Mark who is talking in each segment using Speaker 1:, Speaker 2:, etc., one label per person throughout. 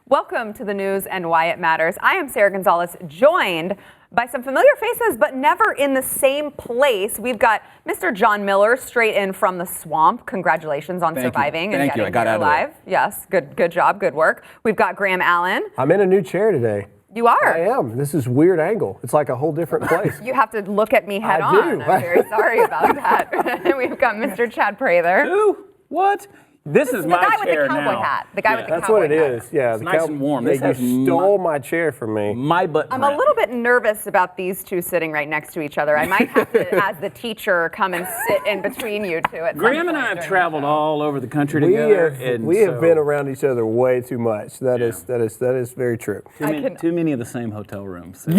Speaker 1: Welcome to the news and why it matters. I am Sarah Gonzalez, joined by some familiar faces, but never in the same place. We've got Mr. Jon Miller straight in from the swamp. Congratulations on surviving and getting here alive. Yes, good job, good work. We've got Graham Allen.
Speaker 2: I'm in a new chair today.
Speaker 1: You are?
Speaker 2: I am. This is weird angle. It's like a whole different place.
Speaker 1: You have to look at me head on. I'm very sorry about that. And we've got Mr. Chad Prather.
Speaker 3: Who? What? This is my chair now.
Speaker 1: The guy with the cowboy hat. The guy with the cowboy hat.
Speaker 2: That's what it is. Yeah,
Speaker 3: it's nice and warm.
Speaker 2: You stole my chair from me.
Speaker 3: My butt.
Speaker 1: I'm a little bit nervous about these two sitting right next to each other. I might have to, as the teacher, come and sit in between you two.
Speaker 3: Graham and I have traveled all over the country together.
Speaker 2: We have been around each other way too much. That is very true.
Speaker 3: Too many of the same hotel rooms.
Speaker 1: On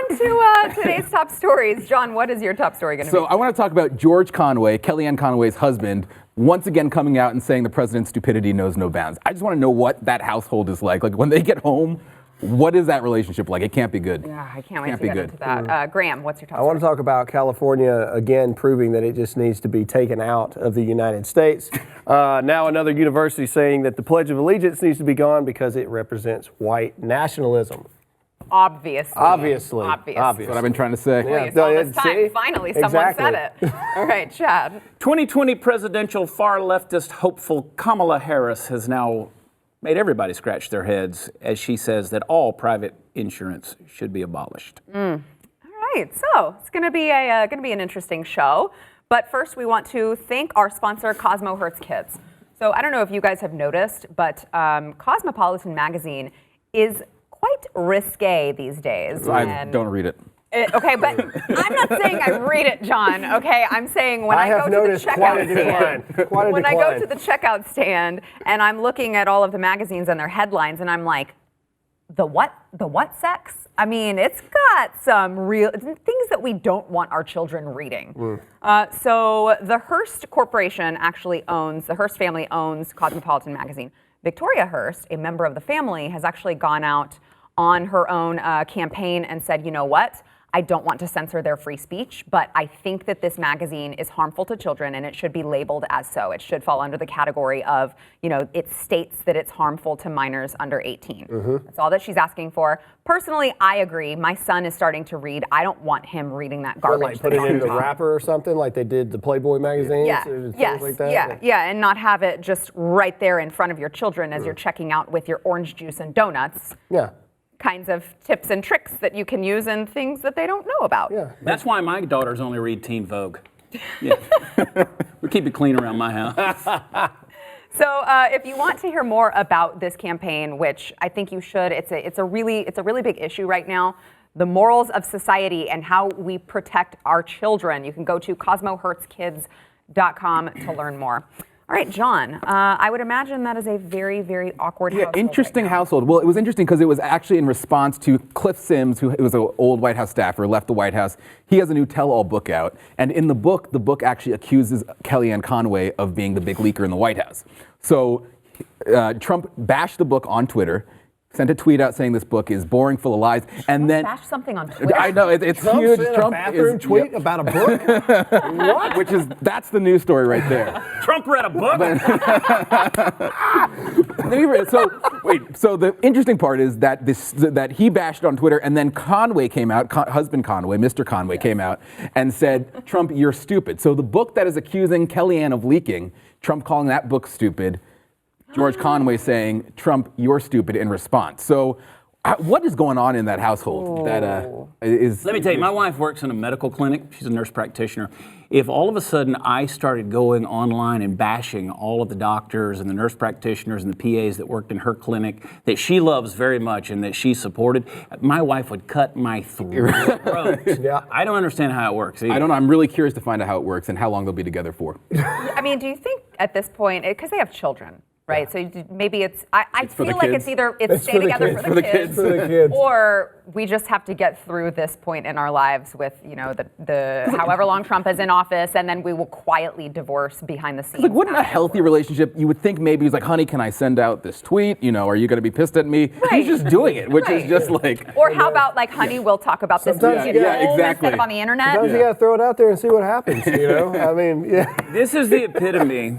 Speaker 1: to today's top stories. Jon, what is your top story going to be?
Speaker 4: So I want to talk about George Conway, Kellyanne Conway's husband, once again coming out and saying the president's stupidity knows no bounds. I just want to know what that household is like. Like when they get home, what is that relationship like? It can't be good.
Speaker 1: Yeah, I can't wait to get into that. Graham, what's your top story?
Speaker 2: I want to talk about California again proving that it just needs to be taken out of the United States. Now another university saying that the Pledge of Allegiance needs to be gone because it represents white nationalism.
Speaker 1: Obviously.
Speaker 2: That's what
Speaker 4: I've been trying to say.
Speaker 1: Yeah, finally, someone said it. All right, Chad.
Speaker 3: 2020 presidential far leftist hopeful Kamala Harris has now made everybody scratch their heads as she says that all private insurance should be abolished.
Speaker 1: All right, so it's going to be an interesting show. But first, we want to thank our sponsor, Cosmo Hurts Kids. So I don't know if you guys have noticed, but Cosmopolitan magazine is quite risque these days.
Speaker 4: I don't read it.
Speaker 1: Okay, but I'm not saying I read it, Jon. Okay, I'm saying when I go to the checkout stand, when I go to the checkout stand and I'm looking at all of the magazines and their headlines, and I'm like, the what sex? I mean, it's got some real things that we don't want our children reading. So the Hearst Corporation the Hearst family owns Cosmopolitan magazine. Victoria Hearst, a member of the family, has actually gone out on her own campaign and said, you know what? I don't want to censor their free speech, but I think that this magazine is harmful to children and it should be labeled as so. It should fall under the category of, it states that it's harmful to minors under 18. That's all that she's asking for. Personally, I agree. My son is starting to read. I don't want him reading that garbage.
Speaker 2: Like put it in the wrapper or something like they did the Playboy magazines?
Speaker 1: Yeah, and not have it just right there in front of your children as you're checking out with your orange juice and donuts.
Speaker 2: Yeah.
Speaker 1: Kinds of tips and tricks that you can use and things that they don't know about.
Speaker 2: Yeah.
Speaker 3: That's why my daughters only read Teen Vogue. Yeah. We keep it clean around my house.
Speaker 1: So if you want to hear more about this campaign, which I think you should, it's a really big issue right now. The morals of society and how we protect our children. You can go to CosmoHurtsKids.com to learn more. All right, Jon, I would imagine that is a very, very awkward household.
Speaker 4: Interesting household. Well, it was interesting because it was actually in response to Cliff Sims, who was an old White House staffer, left the White House. He has a new tell-all book out. And in the book actually accuses Kellyanne Conway of being the big leaker in the White House. So Trump bashed the book on Twitter, sent a tweet out saying this book is boring, full of lies, and then
Speaker 1: bash something on Twitter.
Speaker 4: I know it's
Speaker 2: Trump
Speaker 4: huge.
Speaker 2: Sent
Speaker 4: Trump
Speaker 2: a bathroom tweet about a book. What?
Speaker 4: That's the news story right there.
Speaker 3: Trump read a book.
Speaker 4: So the interesting part is that that he bashed on Twitter, and then Conway came out, husband Conway, Mr. Conway came out and said, "Trump, you're stupid." So the book that is accusing Kellyanne of leaking, Trump calling that book stupid. George Conway saying, "Trump, you're stupid," in response. So what is going on in that household? Let
Speaker 3: me tell you, my wife works in a medical clinic. She's a nurse practitioner. If all of a sudden I started going online and bashing all of the doctors and the nurse practitioners and the PAs that worked in her clinic that she loves very much and that she supported, my wife would cut my throat.
Speaker 2: Yeah.
Speaker 3: I don't understand how it works either.
Speaker 4: I don't know. I'm really curious to find out how it works and how long they'll be together for.
Speaker 1: I mean, do you think at this point, because they have children, right? So maybe I feel like it's either stay together for the kids, or we just have to get through this point in our lives with, you know, the however long Trump is in office, and then we will quietly divorce behind the scenes.
Speaker 4: Like, wouldn't a healthy relationship, you would think maybe he's like, honey, can I send out this tweet? You know, are you going to be pissed at me?
Speaker 1: Right.
Speaker 4: He's just doing it, which
Speaker 1: Right.
Speaker 4: is just like.
Speaker 1: Or how about like, honey, we'll talk about this
Speaker 2: Sometimes
Speaker 1: movie
Speaker 2: you
Speaker 1: at
Speaker 2: gotta-
Speaker 1: home
Speaker 4: exactly.
Speaker 1: instead of on the internet.
Speaker 2: Sometimes you got to throw it out there and see what happens, you know? I mean, yeah.
Speaker 3: This is the epitome.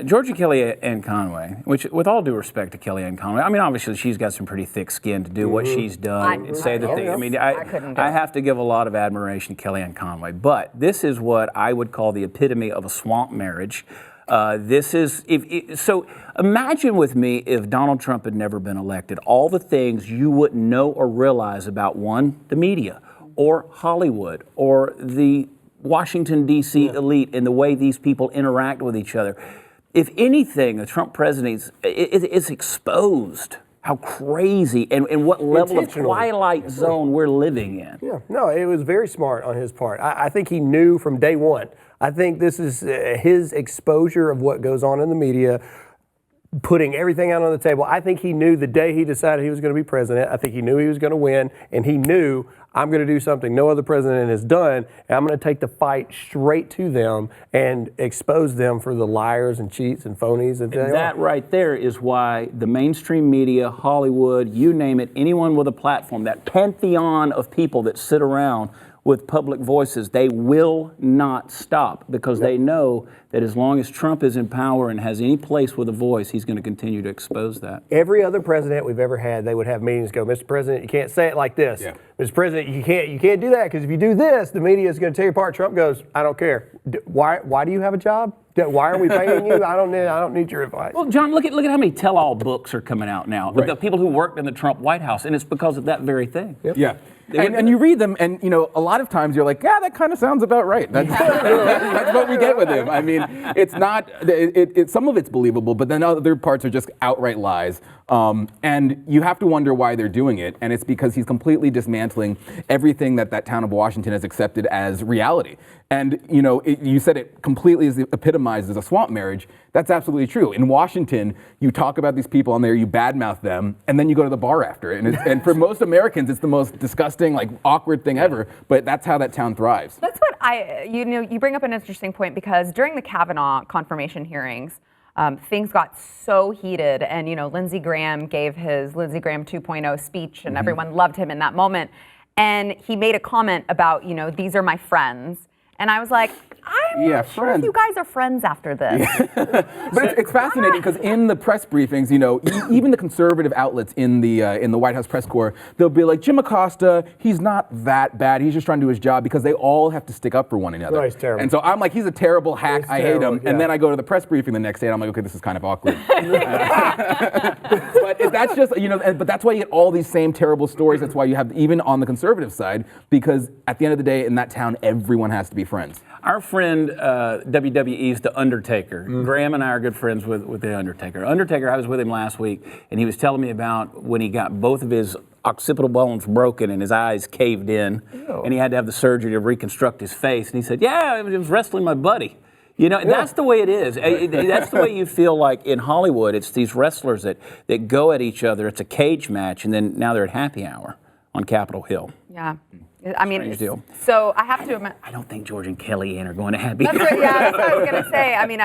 Speaker 3: Georgia Kellyanne Conway, which, with all due respect to Kellyanne Conway, I mean, obviously she's got some pretty thick skin to do what she's done and say the thing. I mean, I have to give a lot of admiration to Kellyanne Conway, but this is what I would call the epitome of a swamp marriage. This is so. Imagine with me if Donald Trump had never been elected, all the things you wouldn't know or realize about the media, or Hollywood, or the Washington, D.C. elite, and the way these people interact with each other. If anything, the Trump presidency is exposed how crazy and what level of twilight zone we're living in.
Speaker 2: Yeah, no, it was very smart on his part. I think he knew from day one. I think this is his exposure of what goes on in the media, putting everything out on the table. I think he knew the day he decided he was going to be president. I think he knew he was going to win, and he knew, I'm going to do something no other president has done, and I'm going to take the fight straight to them and expose them for the liars and cheats and phonies that they are.
Speaker 3: That right there is why the mainstream media, Hollywood, you name it, anyone with a platform, that pantheon of people that sit around with public voices, they will not stop, because they know that as long as Trump is in power and has any place with a voice, he's going to continue to expose that.
Speaker 2: Every other president we've ever had, they would have meetings go, Mr. President, you can't say it like this.
Speaker 4: Yeah.
Speaker 2: Mr. President, you can't do that, because if you do this, the media is going to tear you apart. Trump goes, I don't care. Why do you have a job? Why are we paying you? I don't need your advice.
Speaker 3: Well, John, look at how many tell-all books are coming out now.
Speaker 4: Right.
Speaker 3: The people who worked in the Trump White House, and it's because of that very thing.
Speaker 2: Yep.
Speaker 4: Yeah. And you read them, and you know, a lot of times you're like, yeah, that kind of sounds about right. That's, that's what we get with him. I mean, it's not, some of it's believable, but then other parts are just outright lies. And you have to wonder why they're doing it, and it's because he's completely dismantling everything that town of Washington has accepted as reality. And you know, you said it completely is epitomized as a swamp marriage. That's absolutely true. In Washington, you talk about these people on there, you badmouth them, and then you go to the bar after. And for most Americans, it's the most disgusting, like awkward thing ever. But that's how that town thrives.
Speaker 1: That's what you bring up an interesting point, because during the Kavanaugh confirmation hearings, things got so heated, and you know, Lindsey Graham gave his Lindsey Graham 2.0 speech, and everyone loved him in that moment. And he made a comment about, you know, these are my friends. And I was like, I'm not sure if you guys are friends after this.
Speaker 4: But it's fascinating, because in the press briefings, you know, even the conservative outlets in the White House press corps, they'll be like, Jim Acosta, he's not that bad. He's just trying to do his job, because they all have to stick up for one another.
Speaker 2: No, he's terrible.
Speaker 4: And so I'm like, he's a terrible hack. I hate him.
Speaker 2: Yeah.
Speaker 4: And then I go to the press briefing the next day, and I'm like, okay, this is kind of awkward. But that's just, you know, but that's why you get all these same terrible stories. That's why you have, even on the conservative side, because at the end of the day, in that town, everyone has to be friends.
Speaker 3: Our friend WWE's The Undertaker. Graham and I are good friends with The Undertaker. Undertaker, I was with him last week, and he was telling me about when he got both of his occipital bones broken and his eyes caved in, and he had to have the surgery to reconstruct his face. And he said, yeah, I was wrestling my buddy. You know, that's the way it is. That's the way you feel like in Hollywood. It's these wrestlers that go at each other. It's a cage match, and then now they're at happy hour on Capitol Hill.
Speaker 1: Yeah. I mean,
Speaker 3: Strange deal.
Speaker 1: So I have to admit,
Speaker 3: I don't think George and Kellyanne are going to happy
Speaker 1: that's
Speaker 3: hour.
Speaker 1: that's what I was going to say. I mean,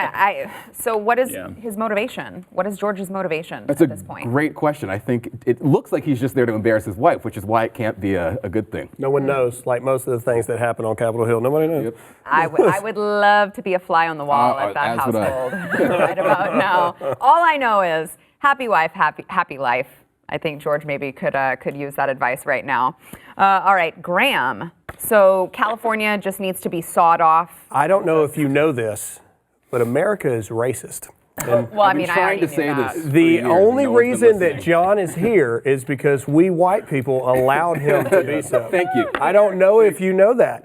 Speaker 1: so what is his motivation? What is George's motivation
Speaker 4: That's
Speaker 1: at this point?
Speaker 4: Great question. I think it looks like he's just there to embarrass his wife, which is why it can't be a good thing.
Speaker 2: No one knows, like most of the things that happen on Capitol Hill. Nobody knows.
Speaker 4: Yep.
Speaker 1: I would love to be a fly on the wall at that
Speaker 4: as would I.
Speaker 1: household right about now. All I know is happy wife, happy life. I think George maybe could use that advice right now. All right, Graham. So California just needs to be sawed off.
Speaker 2: I don't know if you know this, but America is racist. And
Speaker 1: Well, I mean, I
Speaker 4: trying
Speaker 1: already
Speaker 4: to
Speaker 1: knew
Speaker 4: say
Speaker 1: that.
Speaker 4: this.
Speaker 2: the only
Speaker 4: no one's been
Speaker 2: reason that
Speaker 4: listening.
Speaker 2: John is here is because we white people allowed him to be so.
Speaker 4: Thank you.
Speaker 2: I don't know if you know that.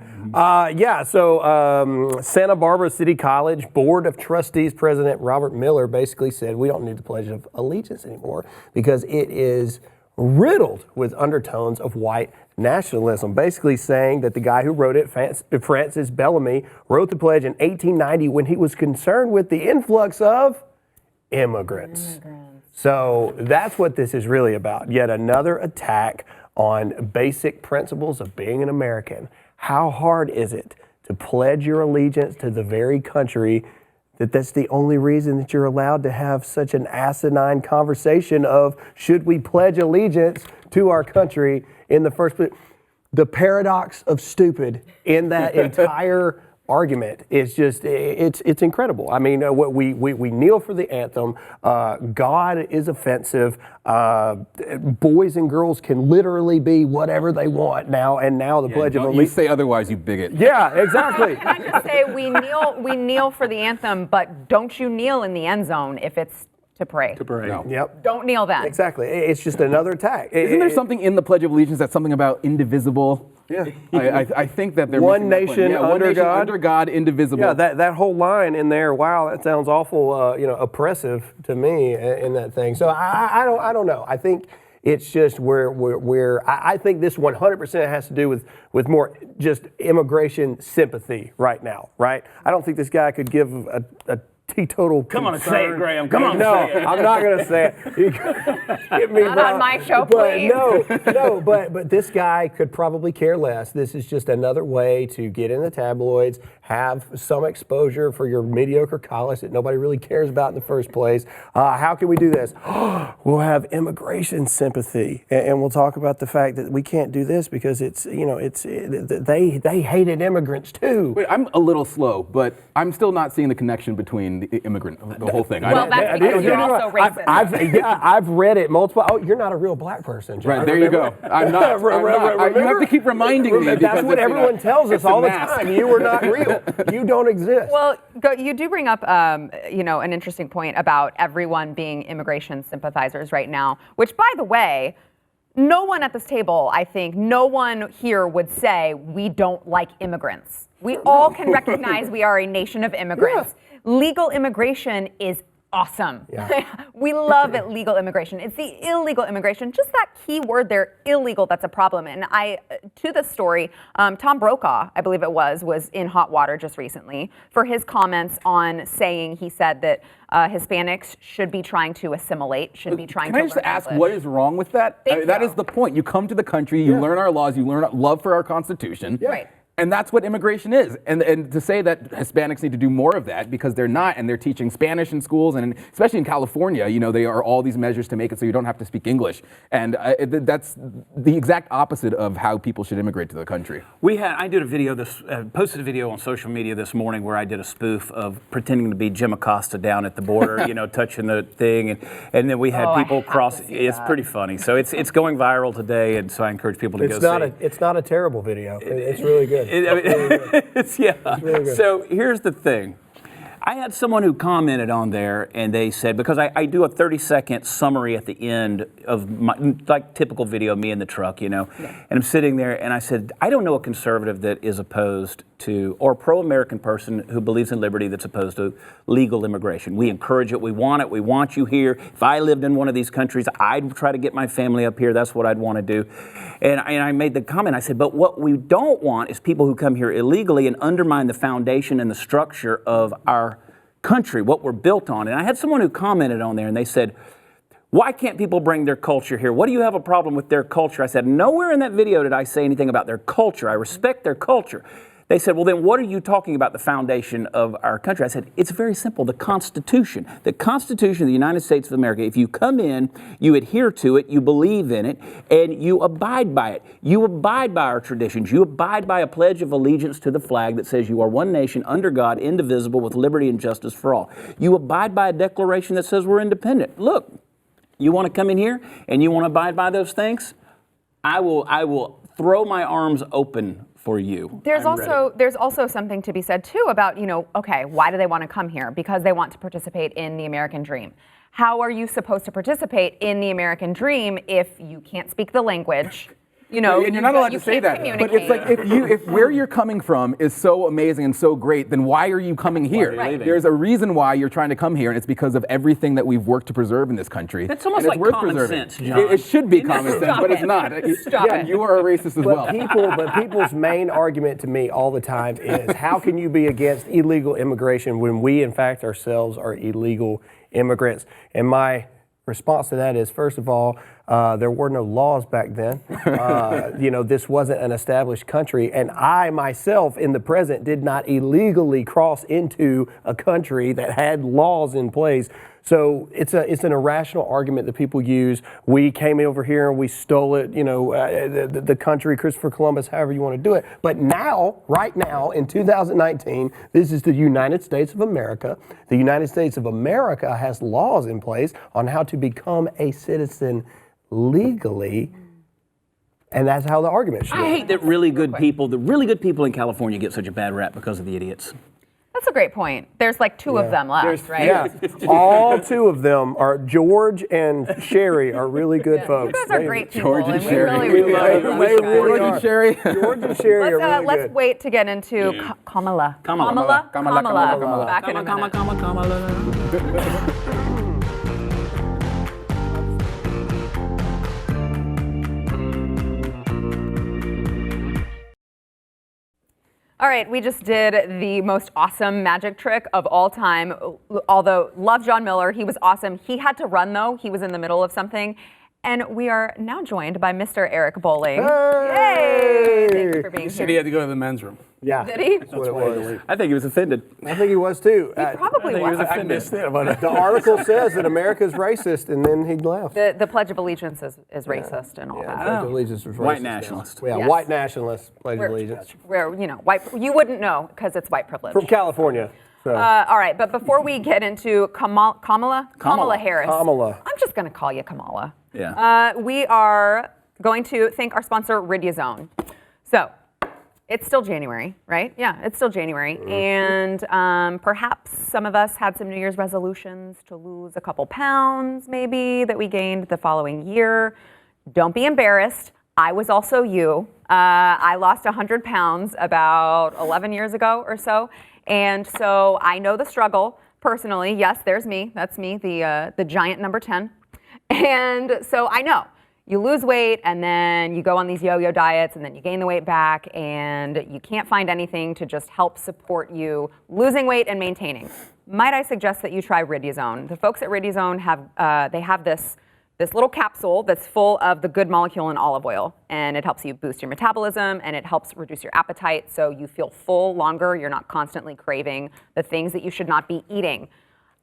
Speaker 2: So Santa Barbara City College Board of Trustees President Robert Miller basically said we don't need the Pledge of Allegiance anymore because it is riddled with undertones of white nationalism, basically saying that the guy who wrote it, Francis Bellamy, wrote the pledge in 1890 when he was concerned with the influx of immigrants. So that's what this is really about. Yet another attack on basic principles of being an American. How hard is it to pledge your allegiance to the very country that's the only reason that you're allowed to have such an asinine conversation of should we pledge allegiance to our country in the first place? The paradox of stupid in that entire argument is just, it's incredible. I mean, we kneel for the anthem. God is offensive. Boys and girls can literally be whatever they want now, and now the Pledge of Allegiance.
Speaker 4: You say otherwise, you bigot.
Speaker 2: Yeah, exactly.
Speaker 1: Can I just say we kneel for the anthem, but don't you kneel in the end zone if it's to pray.
Speaker 3: To pray.
Speaker 4: No.
Speaker 2: Yep.
Speaker 1: Don't kneel then.
Speaker 2: Exactly. It's just another attack.
Speaker 4: Isn't there something in the Pledge of Allegiance that's something about indivisible?
Speaker 2: Yeah.
Speaker 4: I think that they're
Speaker 2: one
Speaker 4: missing that
Speaker 2: nation,
Speaker 4: point.
Speaker 2: under
Speaker 4: one nation
Speaker 2: God.
Speaker 4: under God, indivisible.
Speaker 2: Yeah, that whole line in there. Wow, that sounds awful. Oppressive to me in that thing. So I don't know. I think it's just where I think this 100% has to do with more just immigration sympathy right now. Right? I don't think this guy could give a teetotal.
Speaker 3: Come on and say it, Graham. Come on.
Speaker 2: No,
Speaker 3: Say it.
Speaker 2: I'm not going to say it. Get me
Speaker 1: Not on my show, please.
Speaker 2: But this guy could probably care less. This is just another way to get in the tabloids, have some exposure for your mediocre college that nobody really cares about in the first place. How can we do this? We'll have immigration sympathy, and we'll talk about the fact that we can't do this because they hated immigrants too.
Speaker 4: Wait, I'm a little slow, but I'm still not seeing the connection between the immigrant, the whole thing.
Speaker 1: Well, that's because you're also racist.
Speaker 2: I've read it multiple. Oh, you're not a real black person, John.
Speaker 4: Right, there you go. I'm not. You have to keep reminding me.
Speaker 2: That's what everyone tells us all the time. You are not real. You don't exist.
Speaker 1: Well, you do bring up, an interesting point about everyone being immigration sympathizers right now, which, by the way, no one at this table, I think, no one here would say we don't like immigrants. We all can recognize we are a nation of immigrants. Yeah. Legal immigration is awesome. Yeah. We love it, legal immigration. It's the illegal immigration, just that key word there, illegal, that's a problem. And to this story, Tom Brokaw, I believe it was in hot water just recently for his comments on saying, he said that Hispanics should be trying to assimilate, should be trying to learn
Speaker 4: Can I just ask,
Speaker 1: English.
Speaker 4: what is wrong with that? That is the point. You come to the country, you learn our laws, you learn love for our Constitution.
Speaker 1: Yeah. Right.
Speaker 4: And that's what immigration is. And to say that Hispanics need to do more of that because they're not, and they're teaching Spanish in schools, and especially in California, they are all these measures to make it so you don't have to speak English. And that's the exact opposite of how people should immigrate to the country.
Speaker 3: I did a video, posted a video on social media this morning where I did a spoof of pretending to be Jim Acosta down at the border, touching the thing. And then we had people cross. It's pretty funny. So it's going viral today, and so I encourage people to go see it.
Speaker 2: It's not a terrible video. It's really good.
Speaker 3: It's really good. So here's the thing. I had someone who commented on there, and they said, because I do a 30-second summary at the end of my, like typical video, me in the truck, and I'm sitting there, and I said, I don't know a conservative that is opposed to, or a pro-American person who believes in liberty that's opposed to legal immigration. We encourage it. We want it. We want you here. If I lived in one of these countries, I'd try to get my family up here. That's what I'd want to do. And I made the comment, I said, but what we don't want is people who come here illegally and undermine the foundation and the structure of our country, what we're built on. And I had someone who commented on there, and they said, why can't people bring their culture here? What do you have a problem with their culture? I said, nowhere in that video did I say anything about their culture. I respect their culture. They said, well, then what are you talking about the foundation of our country? I said, it's very simple, the Constitution. The Constitution of the United States of America, if you come in, you adhere to it, you believe in it, and you abide by it. You abide by our traditions. You abide by a pledge of allegiance to the flag that says you are one nation under God, indivisible, with liberty and justice for all. You abide by a declaration that says we're independent. Look, you want to come in here and you want to abide by those things? I will throw my arms open for you.
Speaker 1: There's also something to be said too about, okay, why do they want to come here? Because they want to participate in the American dream. How are you supposed to participate in the American dream if you can't speak the language? And
Speaker 4: you're not allowed to say that. But it's like if where you're coming from is so amazing and so great, then why are you coming here?
Speaker 3: Right.
Speaker 4: There's a reason why you're trying to come here, and it's because of everything that we've worked to preserve in this country.
Speaker 3: That's almost like common sense, John.
Speaker 4: It should be common sense, but it's not. You are a racist as well.
Speaker 2: But people's main argument to me all the time is, how can you be against illegal immigration when we, in fact, ourselves are illegal immigrants? And my response to that is, first of all, There were no laws back then. This wasn't an established country, and I myself in the present did not illegally cross into a country that had laws in place. So it's an irrational argument that people use. We came over here and we stole it, the country, Christopher Columbus, however you want to do it. But now, right now, in 2019, this is the United States of America. The United States of America has laws in place on how to become a citizen legally. And that's how the argument should be.
Speaker 3: I hate that really good people in California get such a bad rap because of the idiots.
Speaker 1: That's a great point. There's like two of them left, right?
Speaker 2: Yeah, all two of them are George and Sherry are really good folks.
Speaker 1: You guys are great people.
Speaker 4: George and
Speaker 1: we
Speaker 4: Sherry.
Speaker 1: really love
Speaker 2: George
Speaker 4: and Sherry.
Speaker 2: George and Sherry are really
Speaker 1: let's
Speaker 2: good.
Speaker 1: wait to get into Kamala. Back in a minute. All right, we just did the most awesome magic trick of all time. Although, love Jon Miller, he was awesome. He had to run though, he was in the middle of something. And we are now joined by Mr. Eric Bolling.
Speaker 2: Hey!
Speaker 1: Yay! Thank you for being
Speaker 5: He
Speaker 1: here.
Speaker 5: said he had to go to the men's room.
Speaker 2: Yeah.
Speaker 1: Did he?
Speaker 2: That's what it was.
Speaker 3: I think he was offended.
Speaker 2: I think he was too.
Speaker 1: Probably was.
Speaker 5: I missed it. But
Speaker 2: The article says that America's racist, and then he left.
Speaker 1: The Pledge of Allegiance is racist and all
Speaker 2: Yeah,
Speaker 1: that.
Speaker 2: Pledge of Allegiance was racist.
Speaker 3: White nationalist.
Speaker 2: Yeah,
Speaker 1: Yes.
Speaker 2: white nationalist, Pledge of Allegiance.
Speaker 1: Where, white, you wouldn't know because it's white privilege.
Speaker 2: From California. So.
Speaker 1: All right, but before we get into Kamala Harris.
Speaker 2: Kamala.
Speaker 1: I'm just going to call you Kamala.
Speaker 3: Yeah.
Speaker 1: We are going to thank our sponsor, Riduzone. So, it's still January, right? Yeah, it's still January. And perhaps some of us had some New Year's resolutions to lose a couple pounds, maybe, that we gained the following year. Don't be embarrassed. I was also you. I lost 100 pounds about 11 years ago or so. And so I know the struggle personally. Yes, there's me. That's me, the giant number 10. And so I know. You lose weight and then you go on these yo-yo diets and then you gain the weight back and you can't find anything to just help support you losing weight and maintaining. Might I suggest that you try Riduzone? The folks at Riduzone have this little capsule that's full of the good molecule in olive oil, and it helps you boost your metabolism and it helps reduce your appetite so you feel full longer. You're not constantly craving the things that you should not be eating.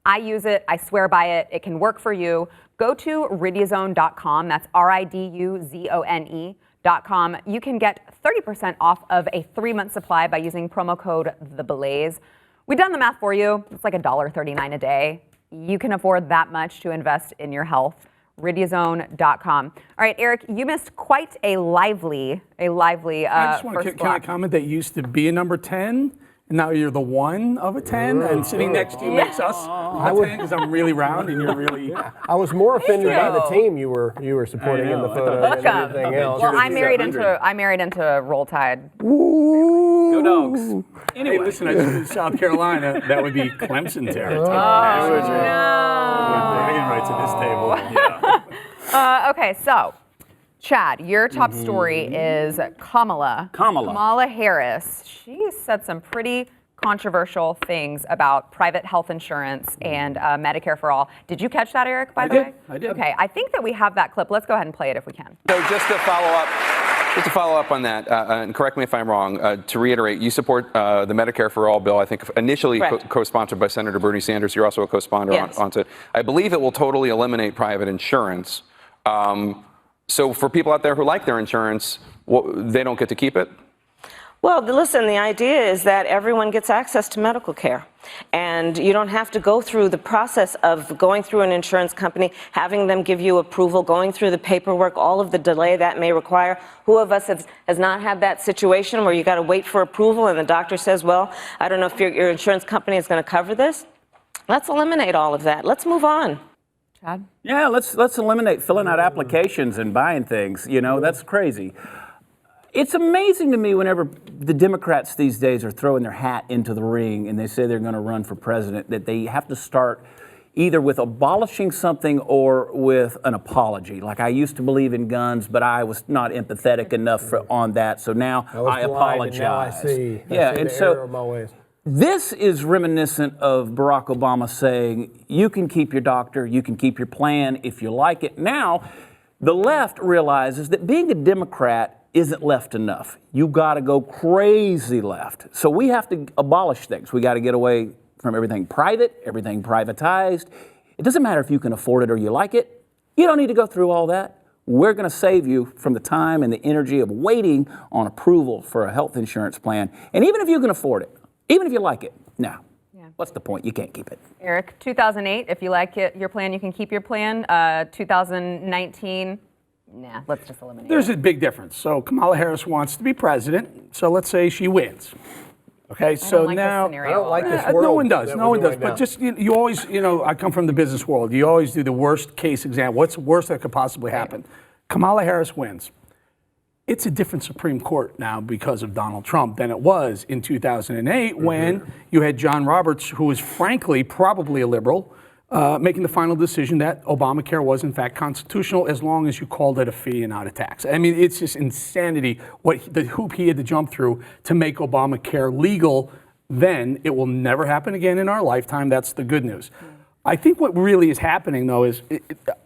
Speaker 1: I use it. I swear by it. It can work for you. Go to riduzone.com. That's RIDUZONE.com. You can get 30% off of a 3-month supply by using promo code THEBLAZE. We've done the math for you. It's like $1.39 a day. You can afford that much to invest in your health. Riduzone.com. All right, Eric, you missed quite a lively
Speaker 5: I just want
Speaker 1: first
Speaker 5: to can I
Speaker 1: block.
Speaker 5: comment that you used to be a number 10, and now you're the 1 of a 10, and sitting next to you makes us a 10 because I'm really round and you're really.
Speaker 2: I was more offended by the
Speaker 1: you.
Speaker 2: team you were supporting in the photo
Speaker 1: Hook
Speaker 2: than
Speaker 1: 'em.
Speaker 2: anything else.
Speaker 1: Well, I married into Roll Tide.
Speaker 3: Go Dogs.
Speaker 5: Hey,
Speaker 3: Anyway.
Speaker 5: listen, I just moved to South Carolina. That would be Clemson territory.
Speaker 1: No.
Speaker 5: Bragging rights at this table. Yeah.
Speaker 1: Okay, so Chad, your top story is Kamala Harris. She said some pretty controversial things about private health insurance and Medicare for all. Did you catch that, Eric, by the way?
Speaker 5: I did.
Speaker 1: Okay, I think that we have that clip. Let's go ahead and play it if we can.
Speaker 6: So just to follow up on that, and correct me if I'm wrong, to reiterate, you support the Medicare for All bill, I think initially co-sponsored by Senator Bernie Sanders. You're also a co-sponsor
Speaker 1: Yes.
Speaker 6: on it. I believe it will totally eliminate private insurance. So for people out there who like their insurance, they don't get to keep it?
Speaker 7: Well, listen, the idea is that everyone gets access to medical care. And you don't have to go through the process of going through an insurance company, having them give you approval, going through the paperwork, all of the delay that may require. Who of us has not had that situation where you got to wait for approval and the doctor says, well, I don't know if your insurance company is going to cover this? Let's eliminate all of that. Let's move on.
Speaker 1: Chad?
Speaker 3: Yeah, let's eliminate filling out applications and buying things. You know, that's crazy. It's amazing to me whenever the Democrats these days are throwing their hat into the ring and they say they're going to run for president, that they have to start either with abolishing something or with an apology. Like, I used to believe in guns, but I was not empathetic enough on that, so now I apologize.
Speaker 2: Now I see.
Speaker 3: Yeah,
Speaker 2: I see
Speaker 3: and
Speaker 2: the
Speaker 3: so
Speaker 2: error of my ways.
Speaker 3: this is reminiscent of Barack Obama saying, you can keep your doctor, you can keep your plan if you like it. Now, The left realizes that being a Democrat isn't left enough. You've got to go crazy left. So we have to abolish things. We got to get away from everything private, everything privatized. It doesn't matter if you can afford it or you like it. You don't need to go through all that. We're going to save you from the time and the energy of waiting on approval for a health insurance plan. And even if you can afford it, even if you like it, now, what's the point? You can't keep it.
Speaker 1: Eric, 2008, if you like your plan, you can keep your plan. 2019, nah, let's just eliminate
Speaker 5: There's
Speaker 1: it.
Speaker 5: a big difference. So Kamala Harris wants to be president. So let's say she wins. Okay, so
Speaker 1: like
Speaker 5: now
Speaker 1: this
Speaker 2: I don't like this world.
Speaker 5: no one does.
Speaker 2: that
Speaker 5: No
Speaker 2: we're
Speaker 5: one does.
Speaker 2: doing
Speaker 5: But
Speaker 2: now.
Speaker 5: just you always, I come from the business world. You always do the worst case example. What's the worst that could possibly happen? Kamala Harris wins. It's a different Supreme Court now because of Donald Trump than it was in 2008 when you had John Roberts, who was frankly probably a liberal, making the final decision that Obamacare was in fact constitutional as long as you called it a fee and not a tax. I mean, it's just insanity the hoop he had to jump through to make Obamacare legal then. It will never happen again in our lifetime. That's the good news. I think what really is happening, though, is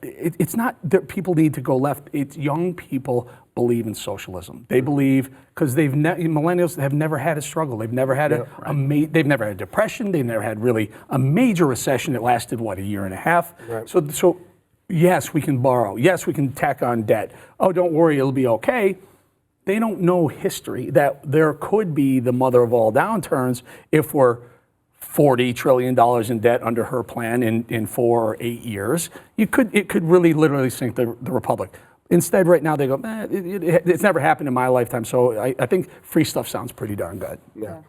Speaker 5: it's not that people need to go left. It's young people believe in socialism. They believe because millennials have never had a struggle. They've never had they've never had depression. They've never had really a major recession that lasted a year and a half.
Speaker 2: Right.
Speaker 5: So yes, we can borrow. Yes, we can tack on debt. Oh, don't worry, it'll be okay. They don't know history that there could be the mother of all downturns if we're $40 trillion in debt under her plan in 4 or 8 years. It could really literally sink the republic. Instead, right now they go, it's never happened in my lifetime. So I think free stuff sounds pretty darn good.
Speaker 2: Yeah.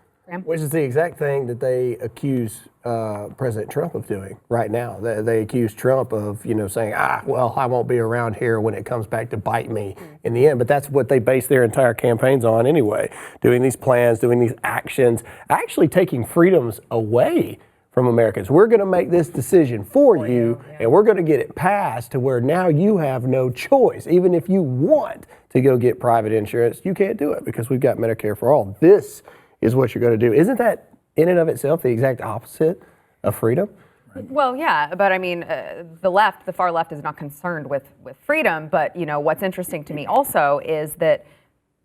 Speaker 2: Which is the exact thing that they accuse President Trump of doing right now. They accuse Trump of, saying, well, I won't be around here when it comes back to bite me in the end. But that's what they base their entire campaigns on anyway. Doing these plans, doing these actions, actually taking freedoms away from Americans. We're going to make this decision for you, and we're going to get it passed to where now you have no choice. Even if you want to go get private insurance, you can't do it because we've got Medicare for all. This is what you're going to do. Isn't that in and of itself the exact opposite of freedom?
Speaker 1: Well, yeah, but I mean, the far left is not concerned with freedom. But what's interesting to me also is that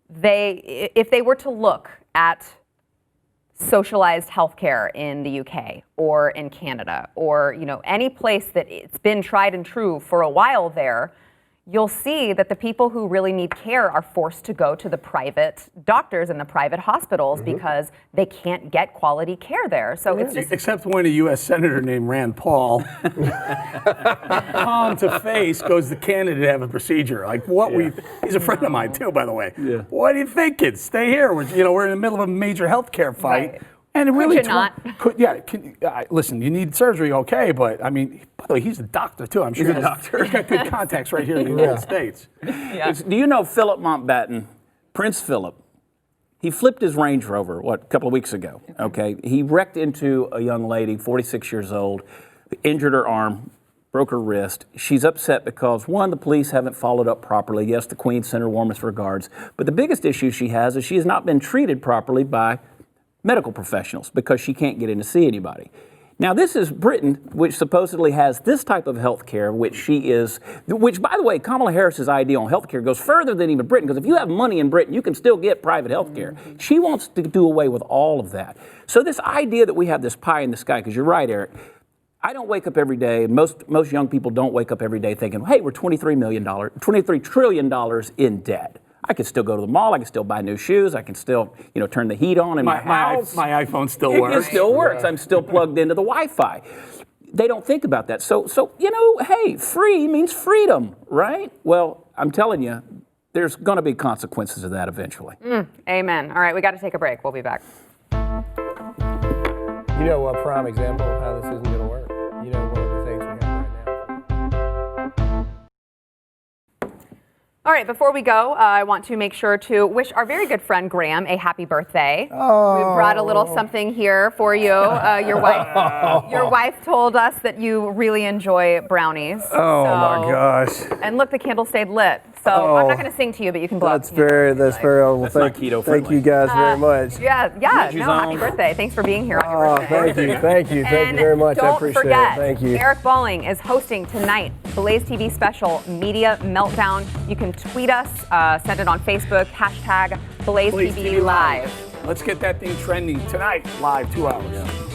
Speaker 1: if they were to look at socialized healthcare in the UK or in Canada or any place that it's been tried and true for a while there, you'll see that the people who really need care are forced to go to the private doctors and the private hospitals because they can't get quality care there. So it's just
Speaker 5: except when a U.S. Senator named Rand Paul, palm to face, goes to Canada to have a procedure. Like he's a friend of mine too, by the way. Yeah. What do you think, kids? Stay here. We're in the middle of a major healthcare fight.
Speaker 1: Right.
Speaker 5: And it really
Speaker 1: Could you not?
Speaker 5: Listen, you need surgery, okay, but I mean, by the way, he's a doctor too. I'm sure he's a doctor. He's got good contacts right here in the United States.
Speaker 1: Yeah.
Speaker 3: Do you know Philip Mountbatten, Prince Philip? He flipped his Range Rover, a couple of weeks ago, okay? He wrecked into a young lady, 46 years old, injured her arm, broke her wrist. She's upset because, one, the police haven't followed up properly. Yes, the Queen sent her warmest regards. But the biggest issue she has is she has not been treated properly by medical professionals because she can't get in to see anybody. Now, this is Britain, which supposedly has this type of health care, which, by the way, Kamala Harris's idea on health care goes further than even Britain, because if you have money in Britain, you can still get private health care. She wants to do away with all of that. So this idea that we have this pie in the sky, because you're right, Eric, I don't wake up every day, most young people don't wake up every day thinking, hey, we're $23 trillion in debt. I can still go to the mall. I can still buy new shoes. I can still, turn the heat on in my house.
Speaker 5: My iPhone still works.
Speaker 3: It still works. I'm still plugged into the Wi-Fi. They don't think about that. So hey, free means freedom, right? Well, I'm telling you, there's going to be consequences of that eventually.
Speaker 1: Amen. All right, we got to take a break. We'll be back.
Speaker 2: A prime example of how this isn't going to work. One of the things we have right now.
Speaker 1: All right, before we go, I want to make sure to wish our very good friend Graham a happy birthday. Oh. We brought a little something here for you. Your wife told us that you really enjoy brownies.
Speaker 2: Oh my gosh!
Speaker 1: And look, the candle stayed lit. So I'm not going to sing to you, but you can blow.
Speaker 2: That's very well. Thank you guys very much.
Speaker 1: Yeah. Happy birthday! Thanks for being here on your birthday.
Speaker 2: Thank you very much. I appreciate it.
Speaker 1: Don't forget,
Speaker 2: Thank you.
Speaker 1: Eric Bolling is hosting tonight Blaze TV special, Media Meltdown. You can tweet us, send it on Facebook, hashtag BlazeTV Live.
Speaker 5: Let's get that thing trending tonight, live, 2 hours.